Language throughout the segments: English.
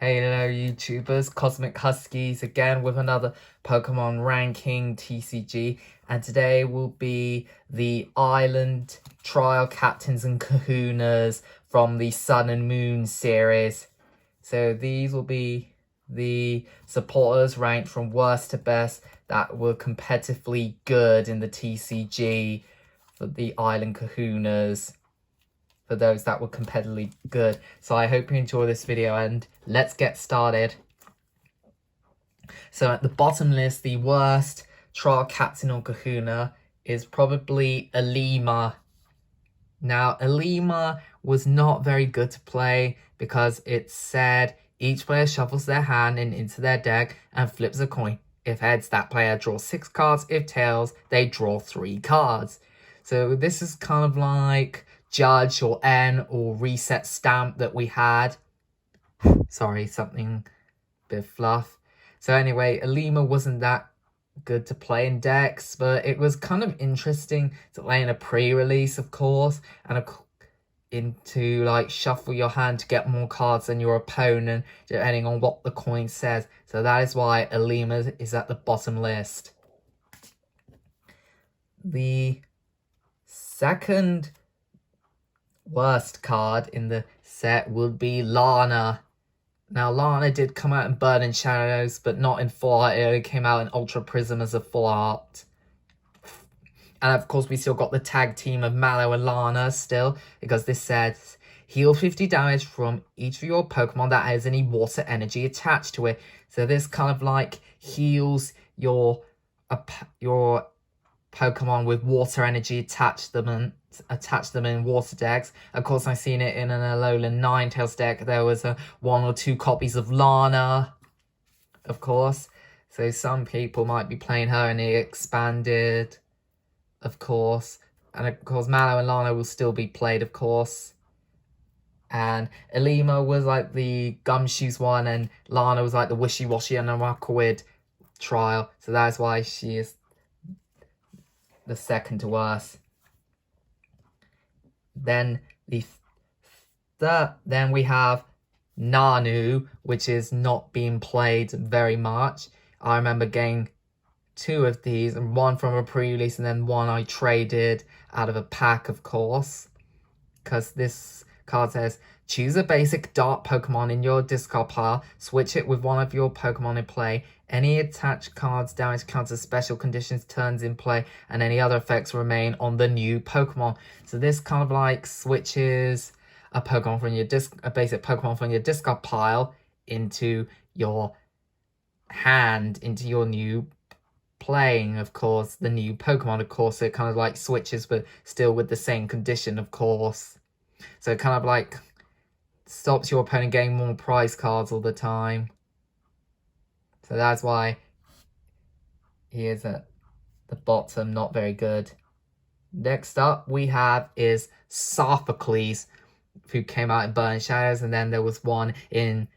Hello YouTubers, Cosmic Huskies again with another Pokemon ranking TCG, and today will be the Island Trial Captains and Kahunas from the Sun and Moon series. So these will be the supporters ranked from worst to best that were competitively good in the TCG for the Island Kahunas. For those that were competitively good. So I hope you enjoy this video and let's get started. So at the bottom list, the worst trial captain or kahuna is probably Alima. Now, Alima was not very good to play because it said each player shuffles their hand into their deck and flips a coin. If heads, that player draws 6 cards. If tails, they draw 3 cards. So this is kind of like Judge or N or Reset Stamp that we had. Sorry, something a bit fluff. So anyway, Alima wasn't that good to play in decks, but it was kind of interesting to play in a pre-release, of course, and into like shuffle your hand to get more cards than your opponent, depending on what the coin says. So that is why Alima is at the bottom list. The second worst card in the set would be Lana. Now, Lana did come out in Burning Shadows, but not in Full Art. It only came out in Ultra Prism as a Full Art. And of course, we still got the tag team of Mallow and Lana still, because this says heal 50 damage from each of your Pokemon that has any water energy attached to it. So this kind of like heals your Pokemon with water energy attach them in water decks. Of course, I've seen it in an Alolan Ninetales deck. There was 1 or 2 copies of Lana, of course. So some people might be playing her in the expanded, of course. And of course, Mallow and Lana will still be played, of course. And Alima was like the Gumshoes one, and Lana was like the Wishy-Washy and the Rockwood trial. So that's why she is the second to worst. Then then we have Nanu, which is not being played very much. I remember getting 2 of these, and 1 from a pre-release and then 1 I traded out of a pack, of course. Because this card says, choose a basic dark Pokemon in your discard pile, switch it with one of your Pokemon in play. Any attached cards damage counter special conditions turns in play, and any other effects remain on the new Pokemon. So this kind of like switches a Pokemon from your a basic Pokemon from your discard pile into your hand, into your new playing, of course, the new Pokemon, of course. So it kind of like switches, but still with the same condition, of course. So it kind of like stops your opponent getting more prize cards all the time. So that's why he is at the bottom, not very good. Next up we have is Sophocles, who came out in Burning Shadows, and then there was one in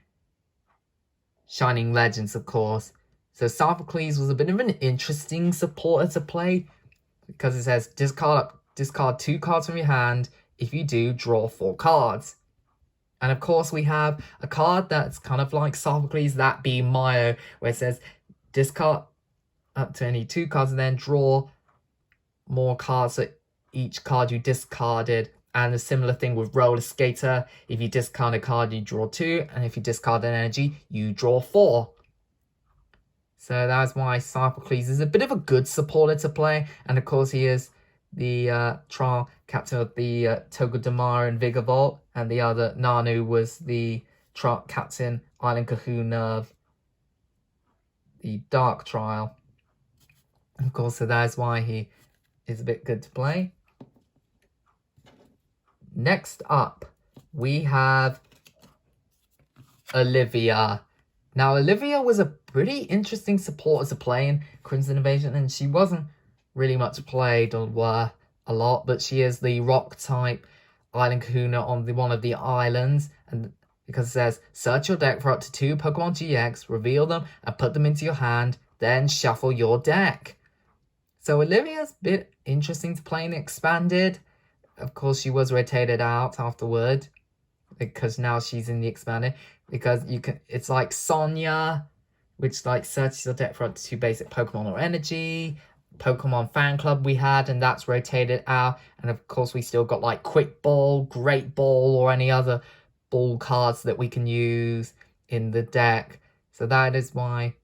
Shining Legends, of course. So Sophocles was a bit of an interesting supporter to play, because it says discard 2 cards from your hand. If you do, draw 4 cards. And of course, we have a card that's kind of like Sophocles, that being Mayo, where it says discard up to any 2 cards and then draw more cards for each card you discarded. And a similar thing with Roller Skater. If you discard a card, you draw 2. And if you discard an energy, you draw 4. So that's why Sophocles is a bit of a good supporter to play. And of course, he is the trial captain of the Togedemaru and Vigavolt, and the other Nanu was the trial captain Island Kahuna of the Dark Trial. Of course, so that is why he is a bit good to play. Next up, we have Olivia. Now, Olivia was a pretty interesting supporter to play in Crimson Invasion, and she wasn't really much played or a lot, but she is the rock type Island Kahuna on one of the islands, and because it says search your deck for up to 2 Pokemon GX, reveal them and put them into your hand, then shuffle your deck. So Olivia's a bit interesting to play in Expanded. Of course, she was rotated out afterward, because now she's in the expanded. Because it's like Sonya, which like searches your deck for up to 2 basic Pokemon or energy. Pokemon Fan Club we had, and that's rotated out. And of course, we still got like Quick Ball, Great Ball, or any other ball cards that we can use in the deck. So that is why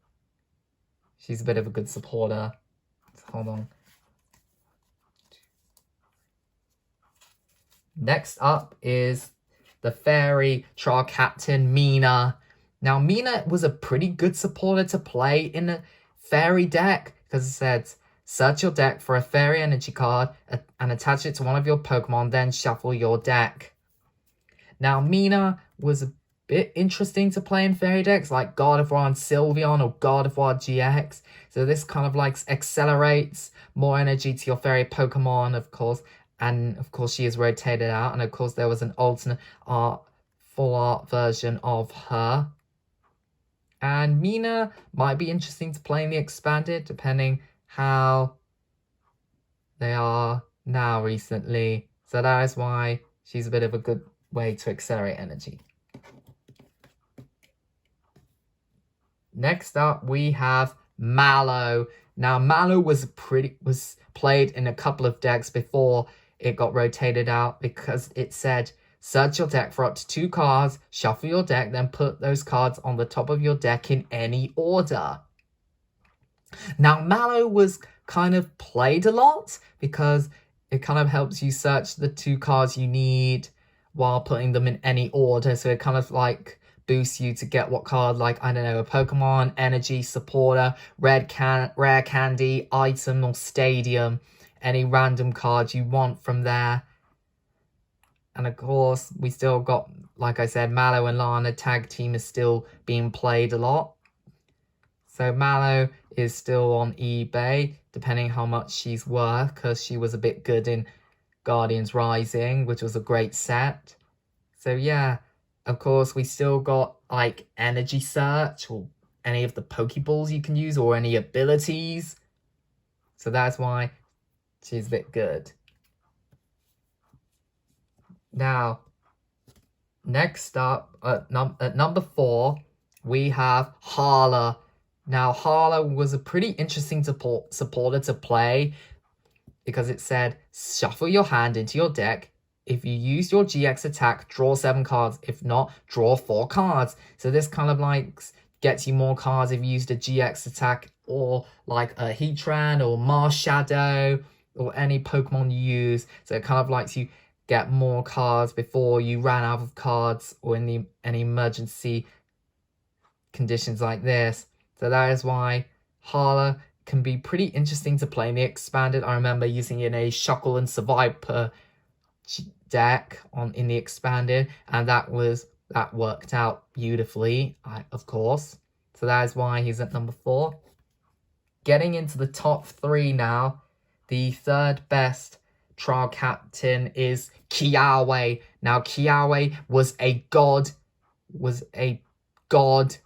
she's a bit of a good supporter. Hold on. Next up is the Fairy Trial Captain Mina. Now, Mina was a pretty good supporter to play in a Fairy deck because it says, search your deck for a Fairy Energy card and attach it to one of your Pokemon, then shuffle your deck. Now, Mina was a bit interesting to play in Fairy decks like Gardevoir and Sylveon or Gardevoir GX. So this kind of like accelerates more energy to your Fairy Pokemon, of course. And of course, she is rotated out. And of course, there was an alternate full art version of her. And Mina might be interesting to play in the expanded, depending how they are now recently. So that is why she's a bit of a good way to accelerate energy. Next up, we have Mallow. Now, Mallow was played in a couple of decks before it got rotated out because it said, search your deck for up to 2 cards, shuffle your deck, then put those cards on the top of your deck in any order. Now, Mallow was kind of played a lot because it kind of helps you search the 2 cards you need while putting them in any order. So it kind of like boosts you to get what card, like, I don't know, a Pokemon, Energy, Supporter, Rare Candy, Item, or Stadium. Any random cards you want from there. And of course, we still got, like I said, Mallow and Lana tag team is still being played a lot. So Mallow is still on eBay, depending how much she's worth, because she was a bit good in Guardians Rising, which was a great set. So yeah, of course, we still got like Energy Search or any of the Pokeballs you can use or any abilities. So that's why she's a bit good. Now, next up, at number 4, we have Hala. Now, Hala was a pretty interesting supporter to play because it said, shuffle your hand into your deck. If you use your GX attack, draw 7 cards. If not, draw 4 cards. So this kind of like gets you more cards if you used a GX attack or like a Heatran or Marshadow or any Pokemon you use. So it kind of lets you get more cards before you ran out of cards or in any emergency conditions like this. So that is why Hala can be pretty interesting to play in the expanded. I remember using it in a Shuckle and Survivor deck in the expanded, and that worked out beautifully, of course. So that is why he's at number 4. Getting into the top 3 now, the third best trial captain is Kiawe. Now, Kiawe was a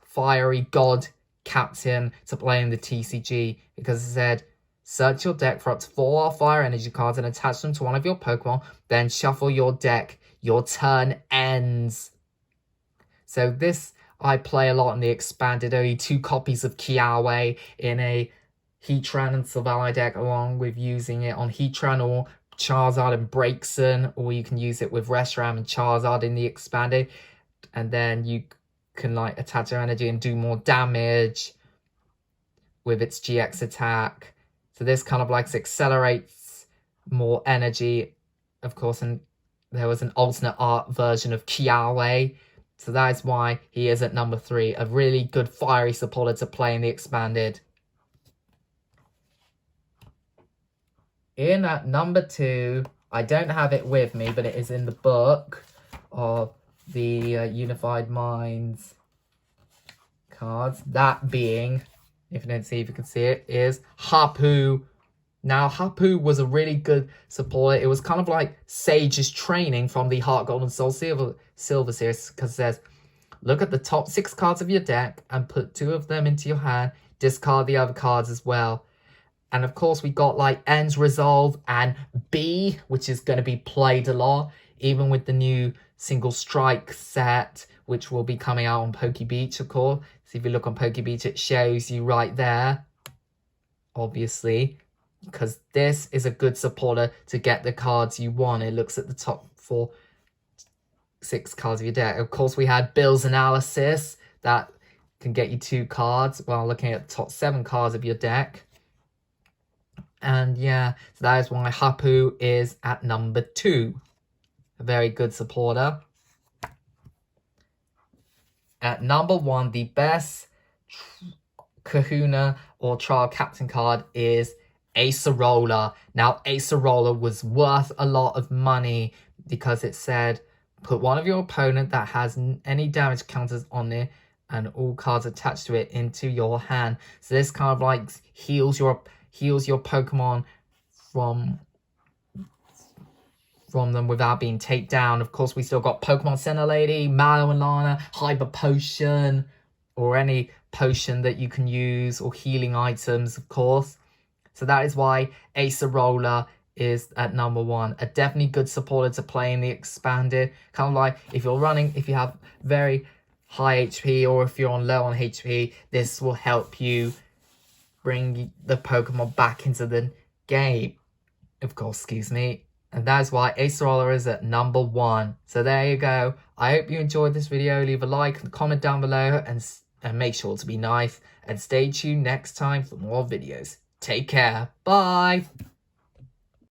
fiery god captain to play in the TCG because it said, search your deck for up to 4 fire energy cards and attach them to one of your Pokemon, then shuffle your deck. Your turn ends. So this I play a lot in the expanded, only 2 copies of Kiawe in a Heatran and Sylveon deck, along with using it on Heatran or Charizard and Braixen, or you can use it with Reshiram and Charizard in the expanded, and then you can like attach your energy and do more damage with its GX attack. So this kind of like accelerates more energy, of course, and there was an alternate art version of Kiawe. So that is why he is at number 3, a really good fiery supporter to play in the expanded. In at number 2, I don't have it with me, but it is in the book of the Unified Minds cards. That being, if you don't see, if you can see it, is Hapu. Now, Hapu was a really good supporter. It was kind of like Sage's training from the Heart Gold and Soul Silver series, because it says, look at the top 6 cards of your deck and put 2 of them into your hand. Discard the other cards as well. And of course, we got like Ends Resolve and B, which is going to be played a lot, even with the new single strike set, which will be coming out on Poke Beach, of course. So if you look on Poke Beach, it shows you right there, obviously, because this is a good supporter to get the cards you want. It looks at the top 6 cards of your deck. Of course, we had Bill's Analysis that can get you 2 cards while looking at the top 7 cards of your deck. And yeah, so that is why Hapu is at number 2. A very good supporter. At number 1, the best kahuna or trial captain card is Acerola. Now, Acerola was worth a lot of money because it said, put one of your opponent that has any damage counters on it and all cards attached to it into your hand. So this kind of like heals your Pokemon from them without being taken down. Of course, we still got Pokemon Center Lady, Mallow and Lana, Hyper Potion, or any potion that you can use, or healing items, of course. So that is why Acerola is at number 1. A definitely good supporter to play in the expanded. Kind of like if you have very high HP or if you're on low on HP, this will help you bring the Pokemon back into the game. Of course, excuse me. And that is why Acerola is at number 1. So there you go. I hope you enjoyed this video. Leave a like and comment down below and make sure to be nice. And stay tuned next time for more videos. Take care. Bye.